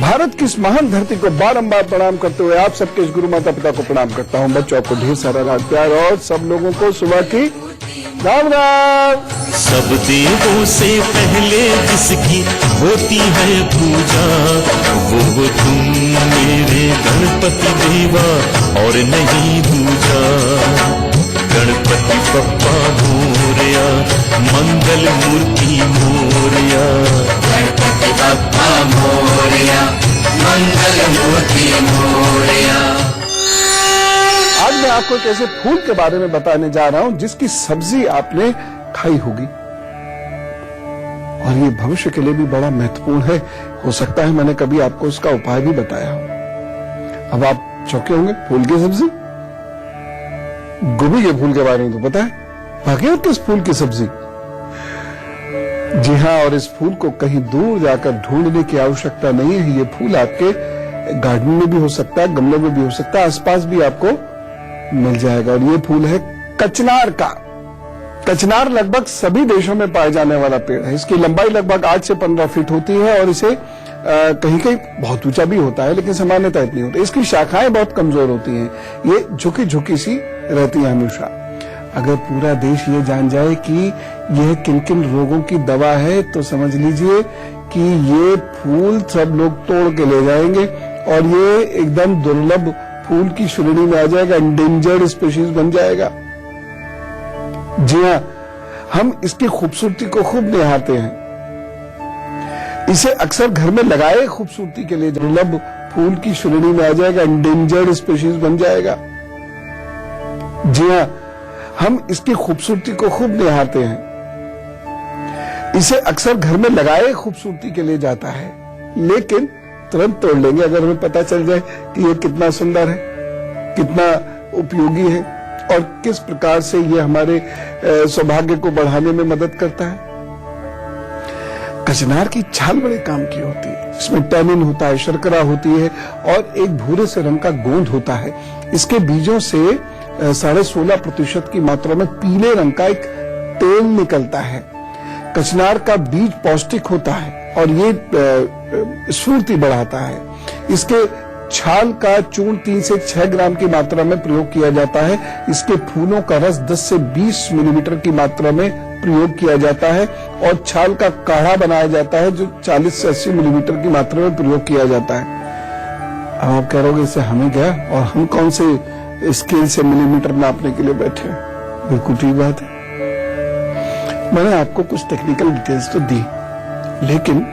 भारत की इस महान धरती को बारंबार प्रणाम करते हुए आप सबके इस गुरु माता पिता को प्रणाम करता हूं। बच्चों को ढेर सारा राज प्यार और सब लोगों को सुबह की राम राम। सब देवों से पहले जिसकी होती है पूजा, वो तुम मेरे गणपति देवा और नहीं दूजा। गणपति बप्पा मोरया, मंगल मूर्ति मोरया। गणपति बप्पा मोरया, मंगल मूर्ति मोरया। आज मैं आपको एक ऐसे फूल के बारे में बताने जा रहा हूं जिसकी सब्जी आपने खाई होगी और ये भविष्य के लिए भी बड़ा महत्वपूर्ण है। हो सकता है मैंने कभी आपको उसका उपाय भी बताया हो। अब आप चौंके होंगे, फूल की सब्जी, गोभी के फूल के बारे में तो पता है, बाकी और किस फूल की सब्जी? जी हाँ, और इस फूल को कहीं दूर जाकर ढूंढने की आवश्यकता नहीं है। ये फूल आपके गार्डन में भी हो सकता है, गमले में भी हो सकता है, आसपास भी आपको मिल जाएगा। और ये फूल है कचनार का। कचनार लगभग सभी देशों में पाए जाने वाला पेड़ है। इसकी लंबाई लगभग 8 से 15 फीट होती है और इसे कहीं कहीं बहुत ऊंचा भी होता है, लेकिन सामान्यतः इतनी होती है। इसकी शाखाएं बहुत कमजोर होती हैं, ये झुकी झुकी सी रहती है हमेशा। अगर पूरा देश ये जान जाए कि यह किन किन रोगों की दवा है तो समझ लीजिए कि ये फूल सब लोग तोड़ के ले जाएंगे और ये एकदम दुर्लभ फूल की श्रेणी में आ जाएगा, एंडेंजर्ड स्पीशीज बन जाएगा। जी हाँ, हम इसकी खूबसूरती को खूब निहारते हैं। इसे अक्सर घर में लगाए खूबसूरती के लिए, दुर्लभ फूल की श्रेणी में आ जाएगा, एंडेंजर्ड स्पीशीज बन जाएगा। जी हाँ, हम इसकी खूबसूरती को खूब निहारते हैं। इसे अक्सर घर में लगाए खूबसूरती के लिए जाता है, लेकिन तुरंत तोड़ लेंगे अगर हमें पता चल जाए कि ये कितना सुंदर है, कितना उपयोगी है और किस प्रकार से ये हमारे सौभाग्य को बढ़ाने में मदद करता है। कचनार की छाल बड़े काम की होती है। इसमें टैनिन होता है, शर्करा होती है और एक भूरे से रंग का गोंद होता है। इसके बीजों से 16.5% की मात्रा में पीले रंग का एक तेल निकलता है। कचनार का बीज पौष्टिक होता है और ये स्फूर्ति बढ़ाता है। इसके छाल का चूर्ण 3 से 6 ग्राम की मात्रा में प्रयोग किया जाता है। इसके फूलों का रस 10 से 20 मिलीलीटर की मात्रा में प्रयोग किया जाता है और छाल का काढ़ा बनाया जाता है जो 40 से 80 मिलीलीटर की मात्रा में प्रयोग किया जाता है। अब आप कह रहे हो इससे हमें क्या, और हम कौन से स्केल से मिलीमीटर नापने के लिए बैठे हैं? बिल्कुल ठीक बात है। मैंने आपको कुछ टेक्निकल डिटेल्स तो दी, लेकिन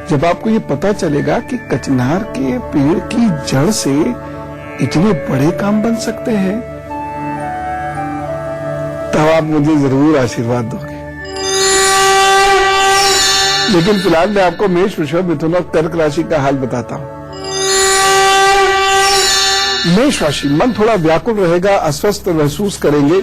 जब आपको ये पता चलेगा कि कचनार के पेड़ की जड़ से इतने बड़े काम बन सकते हैं, तब आप मुझे जरूर आशीर्वाद दोगे। लेकिन फिलहाल मैं आपको मेष, वृषभ, मिथुन और कर्क राशि का हाल बताता हूं। मेष राशि, मन थोड़ा व्याकुल रहेगा, अस्वस्थ महसूस करेंगे,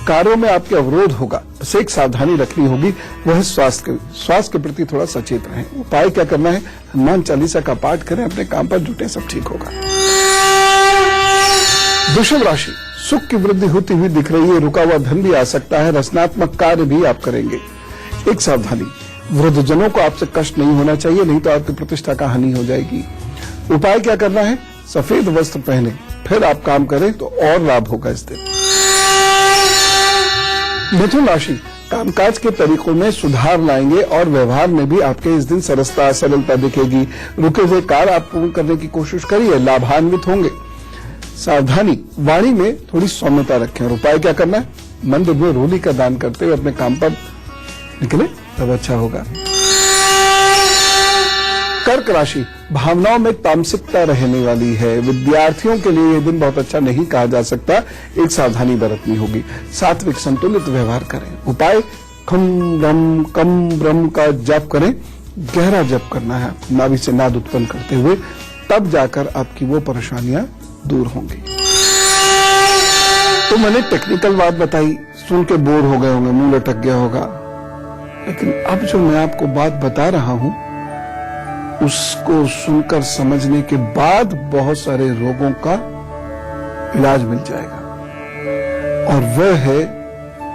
कार्यों में आपके अवरोध होगा। बस एक सावधानी रखनी होगी, वह है स्वास्थ्य के प्रति थोड़ा सचेत रहें। उपाय क्या करना है? हनुमान चालीसा का पाठ करें, अपने काम पर जुटे, सब ठीक होगा। वृषभ राशि, सुख की वृद्धि होती हुई दिख रही है, रुका हुआ धन भी आ सकता है, रचनात्मक कार्य भी आप करेंगे। एक सावधानी, वृद्धजनों को आपसे कष्ट नहीं होना चाहिए, नहीं तो आपकी प्रतिष्ठा का हानि हो जाएगी। उपाय क्या करना है? सफेद वस्त्र पहने, फिर आप काम करें तो और लाभ होगा इस दिन। मिथुन राशि, कामकाज के तरीकों में सुधार लाएंगे और व्यवहार में भी आपके इस दिन सरलता दिखेगी। रुके हुए कार्य आप पूर्ण करने की कोशिश करिए, लाभान्वित होंगे। सावधानी, वाणी में थोड़ी सौम्यता रखें। और उपाय क्या करना है? मंदिर में रोली का दान करते हुए अपने काम पर निकले, तब अच्छा होगा। कर्क राशि, भावनाओं में तामसिकता रहने वाली है। विद्यार्थियों के लिए यह दिन बहुत अच्छा नहीं कहा जा सकता, एक सावधानी बरतनी होगी। सात्विक संतुलित व्यवहार करें। उपाय, खम ब्रह्म का जप करें, गहरा जप करना है, नाभि से नाद उत्पन्न करते हुए, तब जाकर आपकी वो परेशानियां दूर होंगी। तो मैंने टेक्निकल बात बताई, सुन के बोर हो गए होंगे, मुंह लटक गया होगा, लेकिन अब जो मैं आपको बात बता रहा हूं उसको सुनकर समझने के बाद बहुत सारे रोगों का इलाज मिल जाएगा। और वह है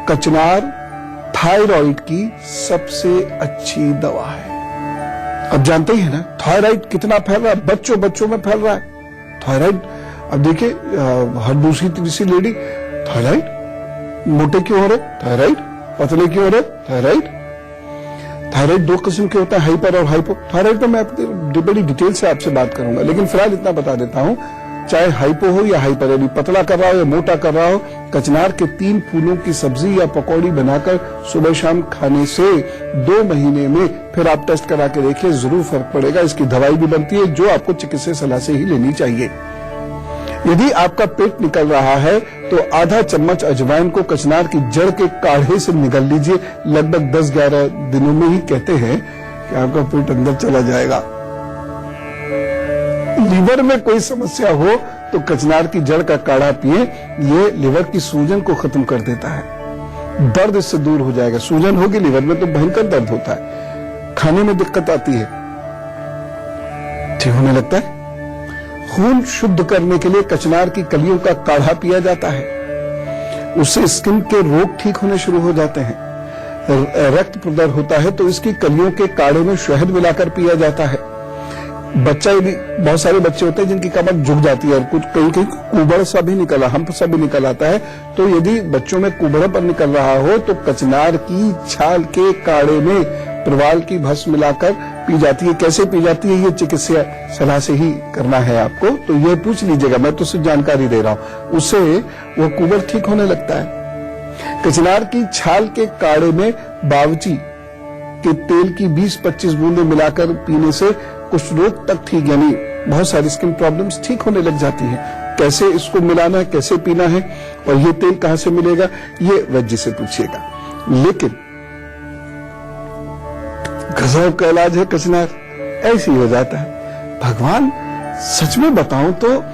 कचनार थायराइड की सबसे अच्छी दवा है। अब जानते ही है ना थायराइड कितना फैल रहा है, बच्चों बच्चों में फैल रहा है थायराइड। अब देखिए हर दूसरी तीसरी लेडी थायराइड, मोटे क्यों हो रहे थायराइड, पतले क्यों हो रहे थायराइड। थायराइड दो किस्म के होता है, हाइपर और हाइपो। थायराइड तो मैं बड़ी डिटेल से आपसे बात करूंगा, लेकिन फिलहाल इतना बता देता हूं, चाहे हाइपो हो या हाइपर, यानी पतला कर रहा हो या मोटा कर रहा हो, कचनार के 3 फूलों की सब्जी या पकौड़ी बनाकर सुबह शाम खाने से 2 महीने में फिर आप टेस्ट करा के देखिए, जरूर फर्क पड़ेगा। इसकी दवाई भी बनती है जो आपको चिकित्सक सलाह से ही लेनी चाहिए। यदि आपका पेट निकल रहा है तो आधा चम्मच अजवाइन को कचनार की जड़ के काढ़े से निगल लीजिए। लगभग 10-11 दिनों में ही कहते हैं कि आपका पेट अंदर चला जाएगा। लीवर में कोई समस्या हो तो कचनार की जड़ का काढ़ा पिए, ये लीवर की सूजन को खत्म कर देता है, दर्द इससे दूर हो जाएगा। सूजन होगी लीवर में तो भयंकर दर्द होता है, खाने में दिक्कत आती है, ठीक होने लगता है। खून शुद्ध करने के लिए कचनार की कलियों का काढ़ा पिया जाता है, उससे स्किन के रोग ठीक होने शुरू हो जाते हैं। रक्त प्रदर होता है तो इसकी कलियों के काढ़े में शहद मिलाकर पिया जाता है। बच्चा यदि, बहुत सारे बच्चे होते हैं जिनकी कमर झुक जाती है और कुछ कहीं कहीं कुबड़ सा भी निकला, हम्प सा भी निकल आता है, तो यदि बच्चों में कुबड़ापन निकल रहा हो तो कचनार की छाल के काढ़े में प्रवाल की भस्म मिलाकर पी जाती है। कैसे पी जाती है ये चिकित्सा सलाह से ही करना है आपको, तो ये पूछ लीजिएगा, मैं तो सिर्फ जानकारी दे रहा हूं, उससे वो कुबड़ ठीक होने लगता है। कचनार की छाल के काढ़े में बावची के तेल की 20-25 बूंदें मिलाकर पीने से कुछ रोग तक ठीक, यानी बहुत सारी स्किन प्रॉब्लम्स ठीक होने लग जाती हैं। कैसे इसको मिलाना है, कैसे पीना है और ये तेल कहां से मिलेगा, ये वैद्य से पूछिएगा। लेकिन गजब का इलाज है कचनार, ऐसे ही हो जाता है। भगवान सच में बताऊं तो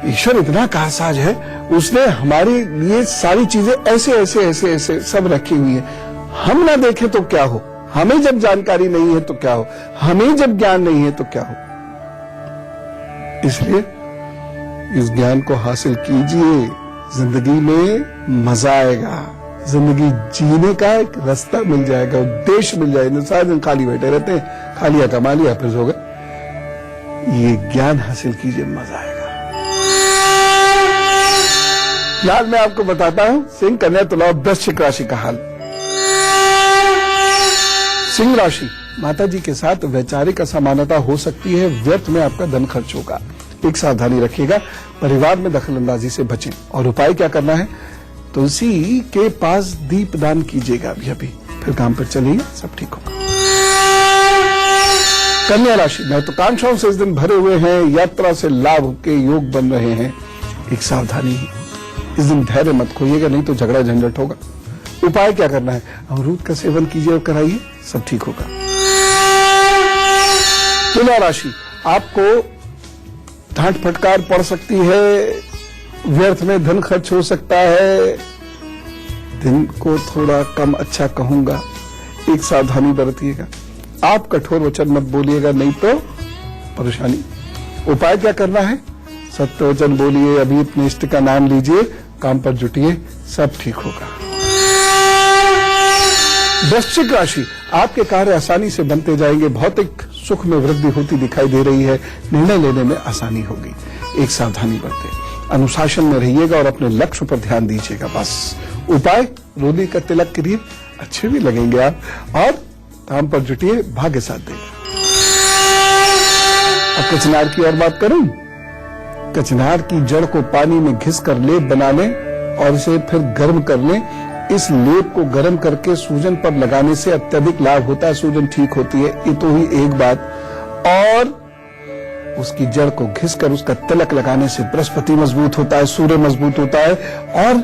ईश्वर इतना कारसाज है, उसने हमारे लिए सारी चीजें ऐसे ऐसे ऐसे ऐसे सब रखी हुई है। हम ना देखें तो क्या हो, हमें जब जानकारी नहीं है तो क्या हो, हमें जब ज्ञान नहीं है तो क्या हो। इसलिए इस ज्ञान को हासिल कीजिए, जिंदगी में मजा आएगा, जिंदगी जीने का एक रास्ता मिल जाएगा, उद्देश्य मिल जाएगा। सारे दिन खाली बैठे रहते हैं, खा लिया कमा लिया फिर सो गए। ये ज्ञान हासिल कीजिए, मजा आएगा। फिलहाल मैं आपको बताता हूं सिंह, कन्या, तुला और वृश्चिक राशि का हाल। सिंह राशि, माता जी के साथ वैचारिक असमानता हो सकती है, व्यर्थ में आपका धन खर्च होगा। एक सावधानी रखिएगा, परिवार में दखलंदाजी से बचें। और उपाय क्या करना है, तुलसी के पास दीप दान कीजिएगा अभी, फिर काम पर चलिए, सब ठीक होगा। कन्या राशि, महत्वाकांक्षाओं से इस दिन भरे हुए हैं, यात्रा से लाभ के योग बन रहे हैं। एक सावधानी, इस दिन धैर्य मत खोइएगा, नहीं तो झगड़ा झंझट होगा। उपाय क्या करना है, अमरूद का सेवन कीजिए और कराइए, सब ठीक होगा। तुला राशि, आपको डांट फटकार पड़ सकती है, व्यर्थ में धन खर्च हो सकता है, दिन को थोड़ा कम अच्छा कहूंगा, एक सावधानी बरतिएगा। आप कठोर वचन मत बोलिएगा, नहीं तो परेशानी। उपाय क्या करना है, सत्य वचन बोलिए, अभी अपने इष्ट का नाम लीजिए, काम पर जुटिए, सब ठीक होगा। वृश्चिक राशि, आपके कार्य आसानी से बनते जाएंगे, भौतिक सुख में वृद्धि होती दिखाई दे रही है, निर्णय लेने में आसानी होगी। एक सावधानी बरतें, अनुशासन में रहिएगा और अपने लक्ष्य पर ध्यान दीजिएगा। बस उपाय, रोली का तिलक करिए, अच्छे भी लगेंगे आप, और काम पर जुटिए, भाग्य साथ देगा। अब कचनार की और बात करूं, कचनार की जड़ को पानी में घिस कर लेप बना लें और इसे फिर गर्म कर लें। इस लेप को गर्म करके सूजन पर लगाने से अत्यधिक लाभ होता है, सूजन ठीक होती है। ये तो हुई एक बात, और उसकी जड़ को घिसकर उसका तिलक लगाने से बृहस्पति मजबूत होता है, सूर्य मजबूत होता है, और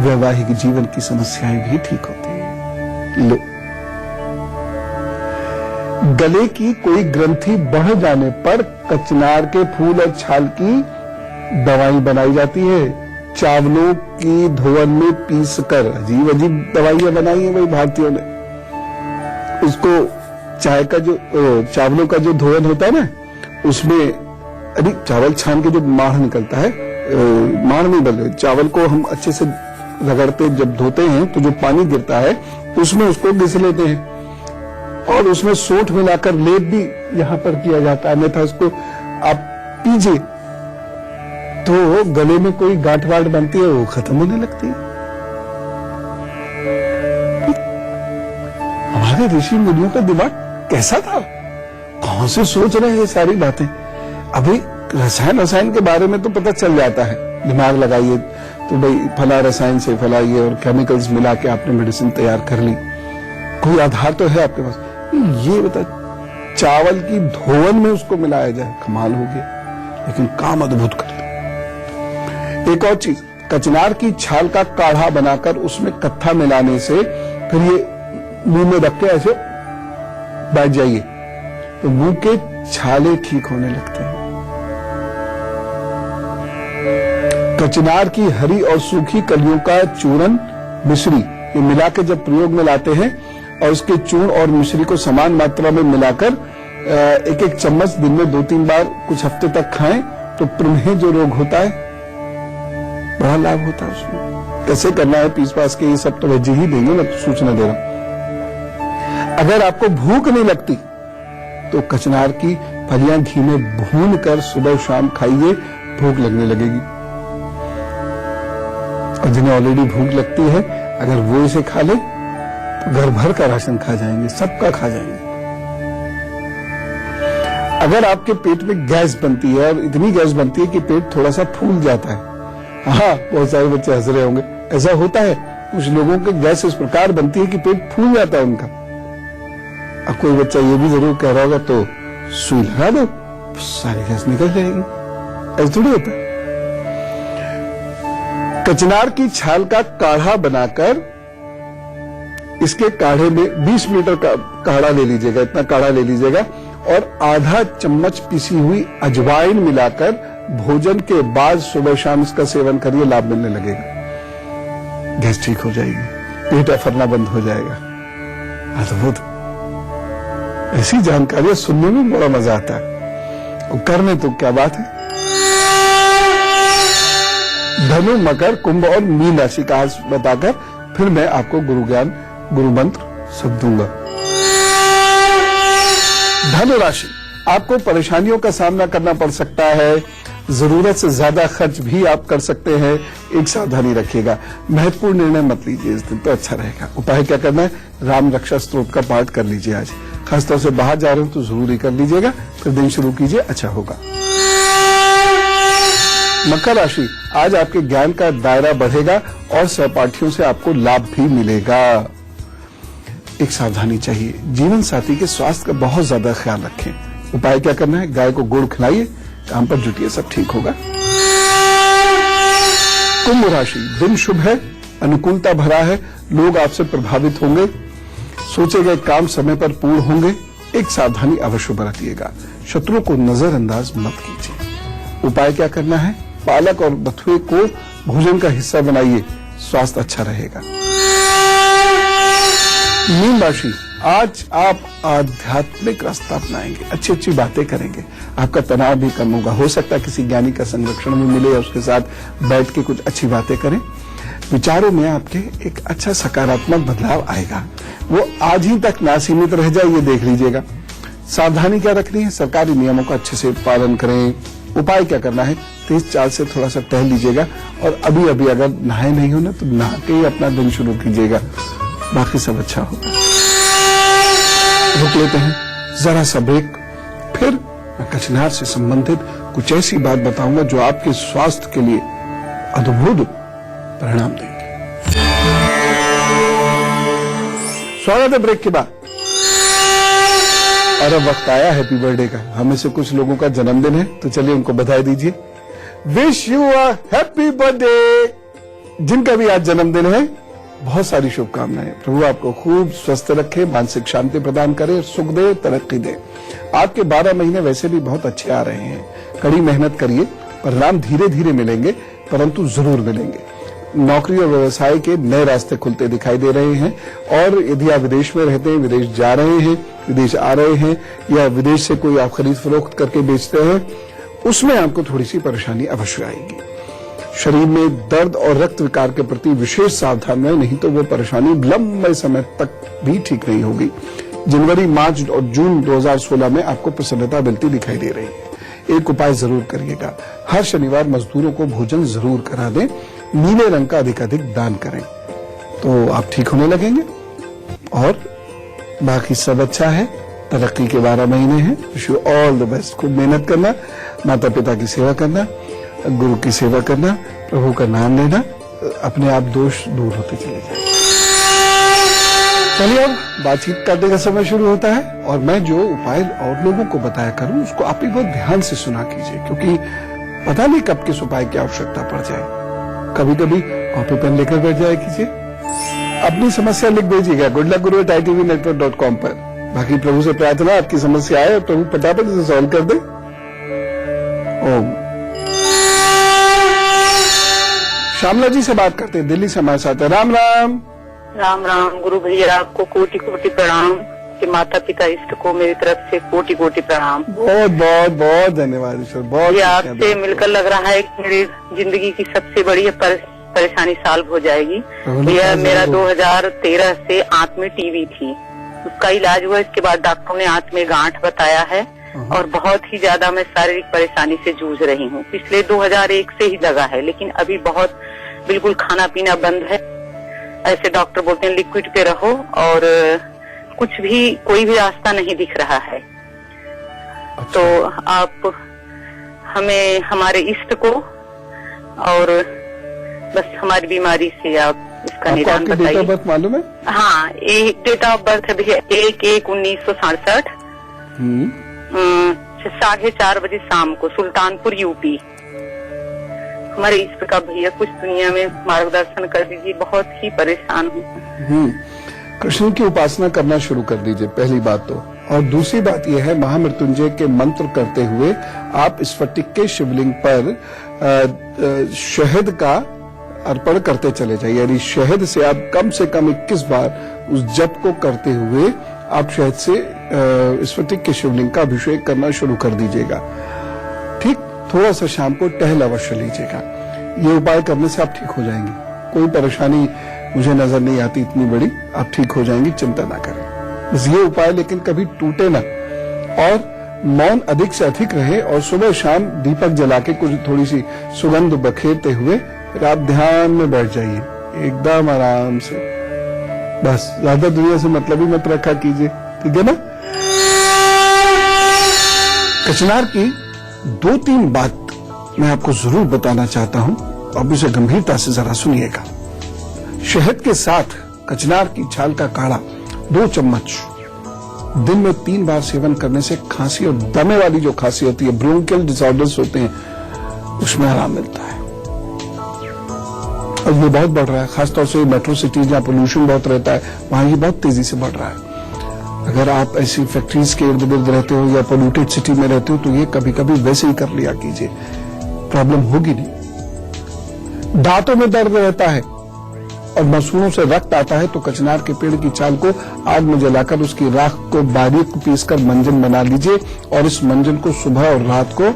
वैवाहिक जीवन की समस्याएं भी ठीक होती हैं। लो, गले की कोई ग्रंथि बढ़ जाने पर कचनार के फूल और छाल की दवाई बनाई जाती है। चावलों की धोवन में पीसकर, अजीब अजीब दवाइयां बनाई है भाई भारतीयों ने। उसको चाय का जो चावलों का जो धोवन होता है ना, उसमें अरे चावल छान के जो माढ़ निकलता है, माढ़ नहीं बल्कि चावल को हम अच्छे से रगड़ते जब धोते हैं तो जो पानी गिरता है उसमें उसको घिस लेते हैं। और उसमें सोंठ मिलाकर लेप भी यहां पर किया जाता है, अन्यथा उसको आप पीजिए तो गले में कोई गांठ वाट बनती है वो खत्म होने लगती है। हमारे ऋषि मुनियों का दिमाग कैसा था, कौन से सोच रहे हैं ये सारी बातें। अभी रसायन के बारे में तो पता चल जाता है, दिमाग लगाइए तो भाई फला रसायन से फला ये और केमिकल्स मिला के आपने मेडिसिन तैयार कर ली, कोई आधार तो है आपके पास। ये बता चावल की धोवन में उसको मिलाया जाए, कमाल हो गया, लेकिन काम अद्भुत करता। एक और चीज, कचनार की छाल का काढ़ा बनाकर उसमें कत्था मिलाने से फिर ये मुंह में रख के ऐसे बैठ जाइए तो मुंह के छाले ठीक होने लगते हैं। कचनार की हरी और सूखी कलियों का चूरन मिश्री ये मिला के जब प्रयोग में लाते हैं और उसके चूर्ण और मिश्री को समान मात्रा में मिलाकर एक एक चम्मच दिन में 2-3 बार कुछ हफ्ते तक खाएं तो प्रमेह जो रोग होता है बड़ा लाभ होता है उसमें। कैसे करना है पीस पास के ये सब तो वैसे ही देंगे, मैं तो सूचना दे रहा हूं। अगर आपको भूख नहीं लगती तो कचनार की फलियां घी में भून कर सुबह शाम खाइए, भूख लगने लगेगी। और जिन्हें ऑलरेडी भूख लगती है अगर वो इसे खा ले तो घर भर का राशन खा जाएंगे, सबका खा जाएंगे। अगर आपके पेट में गैस बनती है और इतनी गैस बनती है कि पेट थोड़ा सा फूल जाता है, हाँ बहुत सारे बच्चे हंस रहे होंगे, ऐसा होता है कुछ लोगों के गैस इस प्रकार बनती है कि पेट फूल जाता है उनका। अब कोई बच्चा ये भी जरूर कह रहा होगा तो सुई लगा दो सारी गैस निकल जाएगी, ऐसा थोड़ी होता है। कचनार की छाल का काढ़ा बनाकर इसके काढ़े में 20 लीटर का काढ़ा ले लीजिएगा, इतना काढ़ा ले लीजिएगा और आधा चम्मच पिसी हुई अजवाइन मिलाकर भोजन के बाद सुबह शाम इसका सेवन करिए, लाभ मिलने लगेगा, गैस ठीक हो जाएगी, पेट अफरना बंद हो जाएगा। अद्भुत, ऐसी जानकारियां सुनने में बड़ा मजा आता है और करने तो क्या बात है। धनु, मकर, कुंभ और मीन राशि का आज बताकर फिर मैं आपको गुरु ज्ञान गुरु मंत्र सब दूंगा। धनु राशि, आपको परेशानियों का सामना करना पड़ सकता है, जरूरत से ज्यादा खर्च भी आप कर सकते हैं, एक सावधानी रखिएगा, महत्वपूर्ण निर्णय मत लीजिए इस दिन तो अच्छा रहेगा। उपाय क्या करना है, राम रक्षा स्तोत्र का पाठ कर लीजिए आज, खासतौर से बाहर जा रहे हो तो जरूर ही कर लीजिएगा, फिर दिन शुरू कीजिए, अच्छा होगा। मकर राशि, आज आपके ज्ञान का दायरा बढ़ेगा और सहपाठियों से आपको लाभ भी मिलेगा। एक सावधानी चाहिए, जीवन साथी के स्वास्थ्य का बहुत ज्यादा ख्याल रखें। उपाय क्या करना है, गाय को गुड़ खिलाइए, काम पर जुटिए, सब ठीक होगा। कुंभ राशि, दिन शुभ है, अनुकूलता भरा है, लोग आपसे प्रभावित होंगे, सोचे गए काम समय पर पूर्ण होंगे। एक सावधानी अवश्य बरतिएगा, शत्रु को नजरअंदाज मत कीजिए। उपाय क्या करना है, पालक और बथुए को भोजन का हिस्सा बनाइए, स्वास्थ्य अच्छा रहेगा। मीन राशि, आज आप आध्यात्मिक रास्ता अपनाएंगे, अच्छी अच्छी बातें करेंगे, आपका तनाव भी कम होगा। हो सकता है किसी ज्ञानी का संरक्षण में मिले या उसके साथ बैठ के कुछ अच्छी बातें करें। विचारों में आपके एक अच्छा सकारात्मक बदलाव आएगा, वो आज ही तक ना सीमित रह जाए, ये देख लीजिएगा। सावधानी क्या रखनी है, सरकारी नियमों का अच्छे से पालन करें। उपाय क्या करना है, तेज चाल से थोड़ा सा टहल लीजिएगा और अभी अभी अगर नहाए नहीं हो ना तो नहा के ही अपना दिन शुरू कीजिएगा, बाकी सब अच्छा होगा। रुक लेते हैं जरा सा ब्रेक, फिर मैं कचनार से संबंधित कुछ ऐसी बात बताऊंगा जो आपके स्वास्थ्य के लिए अद्भुत परिणाम देंगे। स्वागत है ब्रेक के बाद। और अब वक्त आया हैप्पी बर्थडे का, हमें से कुछ लोगों का जन्मदिन है तो चलिए उनको बधाई दीजिए। Wish you a happy birthday. जिनका भी आज जन्मदिन है बहुत सारी शुभकामनाएं, प्रभु आपको खूब स्वस्थ रखे, मानसिक शांति प्रदान करे, सुख दे, तरक्की दे। आपके 12 महीने वैसे भी बहुत अच्छे आ रहे हैं, कड़ी मेहनत करिए, परिणाम धीरे धीरे मिलेंगे परंतु जरूर मिलेंगे। नौकरी और व्यवसाय के नए रास्ते खुलते दिखाई दे रहे हैं और यदि आप विदेश में रहते हैं, विदेश जा रहे हैं, विदेश आ रहे हैं या विदेश से कोई आप खरीद फरोख्त करके बेचते हैं, उसमें आपको थोड़ी सी परेशानी अवश्य आएगी। शरीर में दर्द और रक्त विकार के प्रति विशेष सावधान रहें, नहीं तो वो परेशानी लंबे समय तक भी ठीक नहीं होगी। जनवरी, मार्च और जून 2016 में आपको प्रसन्नता मिलती दिखाई दे रही है। एक उपाय जरूर करिएगा, हर शनिवार मजदूरों को भोजन जरूर करा दें, नीले रंग का अधिक दान करें तो आप ठीक होने लगेंगे। और बाकी सब अच्छा है, तरक्की के 12 महीने हैं। Wish you all the best. खूब मेहनत करना, माता पिता की सेवा करना, गुरु की सेवा करना, प्रभु का नाम लेना, अपने आप दोष दूर होते चले जाए। चलिए अब बातचीत करने का समय शुरू होता है और मैं जो उपाय और लोगों को बताया करूं उसको आप भी बहुत ध्यान से सुना कीजिए, क्योंकि पता नहीं कब किस उपाय की आवश्यकता पड़ जाए। कभी कभी कॉपी पेन लेकर बैठ जाए कीजिए, अपनी समस्या लिख भेजिएगा goodluckguru@itv-network.com पर। बाकी प्रभु से प्रार्थना आपकी समस्या आए और प्रभु फटाफट से सॉल्व कर दे। ओम। श्यामला जी से बात करते हैं, दिल्ली से हमारे साथ है। राम राम। राम राम गुरु भैया, आपको कोटि कोटि प्रणाम। कि माता पिता इष्ट को मेरी तरफ से कोटि कोटि प्रणाम। बहुत बहुत बहुत धन्यवाद ईश्वर। बहुत ये आपसे मिलकर लग रहा है कि मेरी जिंदगी की सबसे बड़ी परेशानी सॉल्व हो जाएगी। भैया मेरा 2013 से आंत में टीबी थी, उसका इलाज हुआ। इसके बाद डॉक्टरों ने आंत में गांठ बताया है और बहुत ही ज्यादा मैं शारीरिक परेशानी से जूझ रही हूँ। पिछले 2001 से ही लगा है, लेकिन अभी बहुत बिल्कुल खाना पीना बंद है। ऐसे डॉक्टर बोलते हैं लिक्विड पे रहो और कुछ भी कोई भी रास्ता नहीं दिख रहा है। तो आप हमें हमारे इष्ट को और बस हमारी बीमारी से आप इसका निदान बताइए। डेट ऑफ बर्थ मालूम है? हाँ, डेट ऑफ बर्थ है भैया 1/1/1967, 4:30 बजे शाम को, सुल्तानपुर यूपी। हमारे इष्ट का भैया कुछ दुनिया में मार्गदर्शन कर दीजिए, बहुत ही परेशान हूँ। कृष्ण की उपासना करना शुरू कर दीजिए, पहली बात तो। और दूसरी बात यह है, महामृत्युंजय के मंत्र करते हुए आप स्फटिक के शिवलिंग पर शहद का अर्पण करते चले जाइए। यानी शहद से आप कम 21 बार उस जप को करते हुए आप शहद से स्फटिक के शिवलिंग का अभिषेक करना शुरू कर दीजिएगा। ठीक, थोड़ा सा शाम को टहल अवश्य लीजिएगा। ये उपाय करने से आप ठीक हो जाएंगे। कोई परेशानी मुझे नजर नहीं आती इतनी बड़ी, आप ठीक हो जाएंगी, चिंता ना करें। बस ये उपाय लेकिन कभी टूटे ना, और मौन अधिक से अधिक रहे, और सुबह शाम दीपक जला के कुछ थोड़ी सी सुगंध बखेरते हुए फिर आप ध्यान में बैठ जाइए एकदम आराम से। बस ज्यादा दुनिया से मतलब ही मत रखा कीजिए, ठीक है ना। कचनार की 2-3 बात मैं आपको जरूर बताना चाहता हूं, अब इसे गंभीरता से जरा सुनिएगा। शहद के साथ कचनार की छाल का काढ़ा 2 चम्मच दिन में 3 बार सेवन करने से खांसी और दमे वाली जो खांसी होती है, ब्रोंकियल डिसऑर्डर्स होते हैं, उसमें आराम मिलता है। और ये बहुत बढ़ रहा है, खासतौर से मेट्रो सिटी जहां पोल्यूशन बहुत रहता है, वहां ये बहुत तेजी से बढ़ रहा है। अगर आप ऐसी फैक्ट्रीज के इर्द गिर्द रहते हो या पोल्यूटेड सिटी में रहते हो तो ये कभी कभी वैसे ही कर लिया कीजिए, प्रॉब्लम होगी नहीं। दांतों में दर्द रहता है और मसूड़ों से रक्त आता है तो कचनार के पेड़ की छाल को आग में जलाकर उसकी राख को बारीक पीसकर मंजन बना लीजिए, और इस मंजन को सुबह और रात को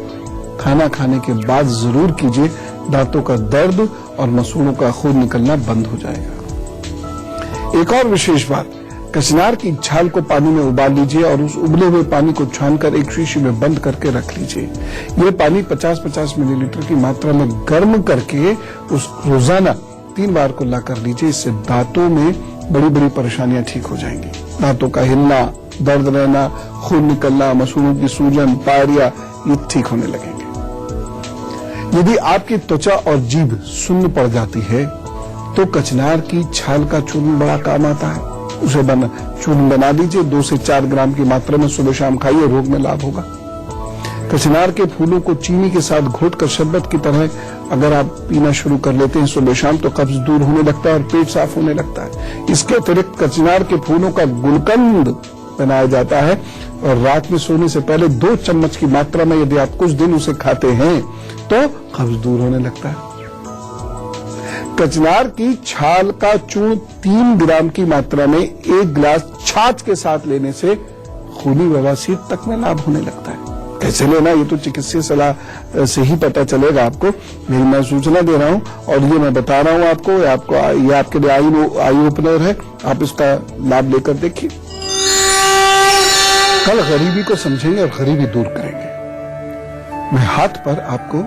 खाना खाने के बाद जरूर कीजिए। दांतों का दर्द और मसूड़ों का खून निकलना बंद हो जाएगा। एक और विशेष बात, कचनार की छाल को पानी में उबाल लीजिए और उस उबले हुए पानी को छानकर एक शीशी में बंद करके रख लीजिए। ये पानी 50-50 मिलीलीटर की मात्रा में गर्म करके उस रोजाना 3 बार को ला कर लीजिए। इससे दांतों में बड़ी बड़ी परेशानियां ठीक हो जाएंगी। दांतों का हिलना, दर्द रहना, खून निकलना, मसूड़ों की सूजन, पायरिया, ये ठीक होने लगेंगे। यदि आपकी त्वचा और जीभ सुन्न पड़ जाती है तो कचनार की छाल का चूर्ण बड़ा काम आता है। उसे चूर्ण बना लीजिए, 2 से 4 ग्राम की मात्रा में सुबह शाम खाइए, रोग में लाभ होगा। कचनार के फूलों को चीनी के साथ घोटकर शरबत की तरह अगर आप पीना शुरू कर लेते हैं सुबह शाम तो कब्ज दूर होने लगता है और पेट साफ होने लगता है। इसके अतिरिक्त कचनार के फूलों का गुलकंद बनाया जाता है और रात में सोने से पहले 2 चम्मच की मात्रा में यदि आप कुछ दिन उसे खाते हैं तो कब्ज दूर होने लगता है। कचनार की छाल का चूर्ण 3 ग्राम की मात्रा में 1 गिलास छाछ के साथ लेने से खूनी बवासीर तक में लाभ होने लगता है। कैसे लेना ये तो चिकित्सीय सलाह से ही पता चलेगा आपको, मेरी मैं सूचना दे रहा हूं और ये मैं बता रहा हूं आपको। ये आपके लिए आई ओपनर है, आप इसका लाभ लेकर देखिए। कल गरीबी को समझेंगे और गरीबी दूर करेंगे। मैं हाथ पर आपको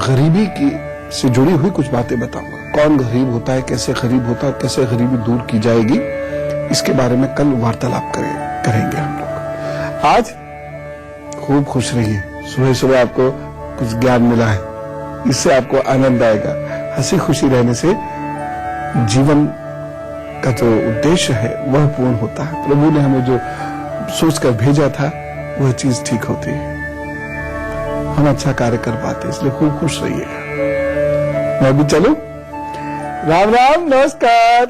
गरीबी की से जुड़ी हुई कुछ बातें बताऊंगा। कौन गरीब होता है, कैसे गरीब होता है, कैसे गरीबी दूर की जाएगी, इसके बारे में कल वार्तालाप करेंगे हम लोग। आज खूब खुश रहिए। सुबह सुबह आपको कुछ ज्ञान मिला है, इससे आपको आनंद आएगा। हंसी खुशी रहने से जीवन का जो उद्देश्य है वह पूर्ण होता है। प्रभु ने हमें जो सोचकर भेजा था वह चीज ठीक होती है, हम अच्छा कार्य कर पाते, इसलिए खूब खुश रहिएगा। मैं भी चलूं? राम राम, नमस्कार।